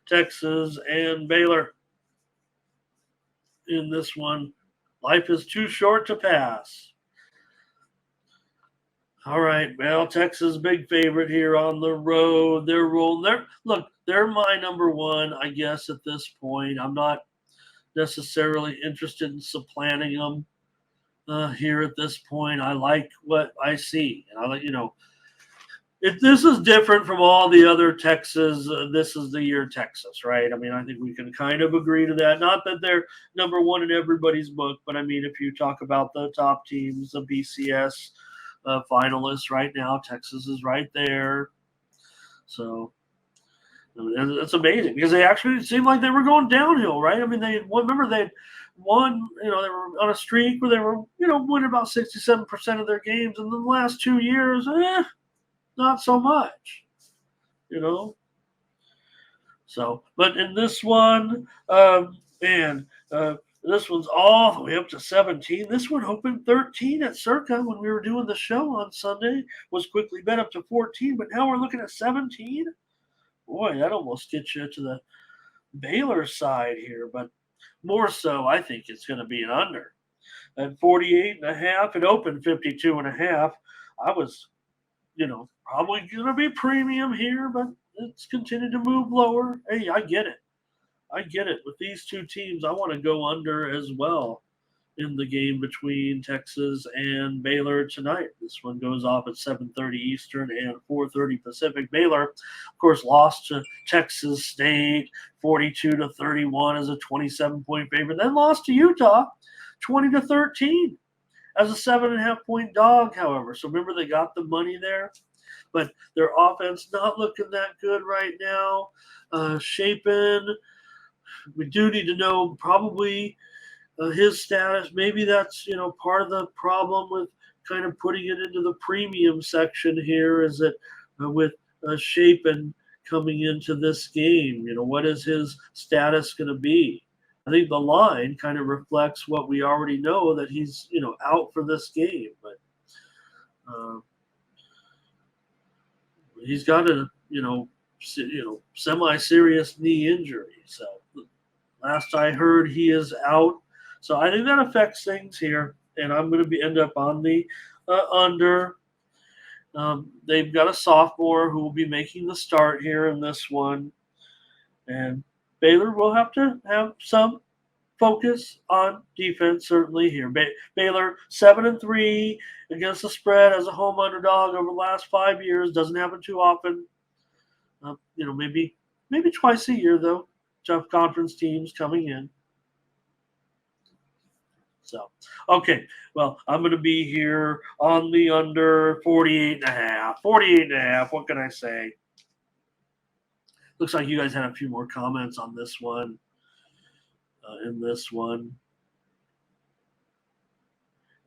Texas and Baylor in this one. Life is too short to pass. All right, well, Texas big favorite here on the road. They're rolling. They're my number one, I guess, at this point. I'm not necessarily interested in supplanting them here at this point. I like what I see, and I like if this is different from all the other Texas, this is the year Texas, right? I mean, I think we can kind of agree to that. Not that they're number one in everybody's book, but I mean, if you talk about the top teams, the BCS finalists right now, Texas is right there. So it's amazing because they actually seemed like they were going downhill, right? I mean, they had won, they were on a streak where they were, winning about 67% of their games, and then the last 2 years, not so much, you know. So, but in this one, this one's all the way up to 17. This one opened 13 at Circa when we were doing the show on Sunday. Was quickly bet up to 14, but now we're looking at 17. Boy, that almost gets you to the Baylor side here, but more so, I think it's going to be an under. At 48.5, it opened 52.5. I was, probably going to be premium here, but it's continued to move lower. Hey, I get it. With these two teams, I want to go under as well in the game between Texas and Baylor tonight. This one goes off at 7:30 Eastern and 4:30 Pacific. Baylor, of course, lost to Texas State 42-31 as a 27-point favorite, then lost to Utah 20-13 as a 7.5-point dog, however. So remember, they got the money there, but their offense not looking that good right now. Shapen, we do need to know probably his status. Maybe that's part of the problem with kind of putting it into the premium section here is that with Shapen coming into this game, what is his status going to be? I think the line kind of reflects what we already know, that he's out for this game, but he's got a semi-serious knee injury. So last I heard, he is out. So I think that affects things here, and I'm going to end up on the under. They've got a sophomore who will be making the start here in this one, and Baylor will have to have some focus on defense certainly here. Baylor 7-3 against the spread as a home underdog over the last 5 years. Doesn't happen too often. Maybe twice a year though. Tough conference teams coming in. So, okay, well, I'm going to be here on the under 48.5. 48.5, what can I say? Looks like you guys had a few more comments on this one, in this one.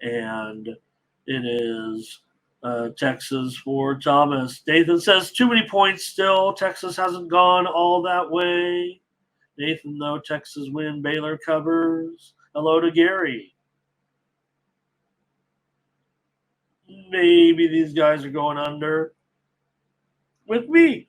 And it is Texas for Thomas. Nathan says, too many points still. Texas hasn't gone all that way. Nathan, though, Texas win. Baylor covers. Hello to Gary. Maybe these guys are going under with me.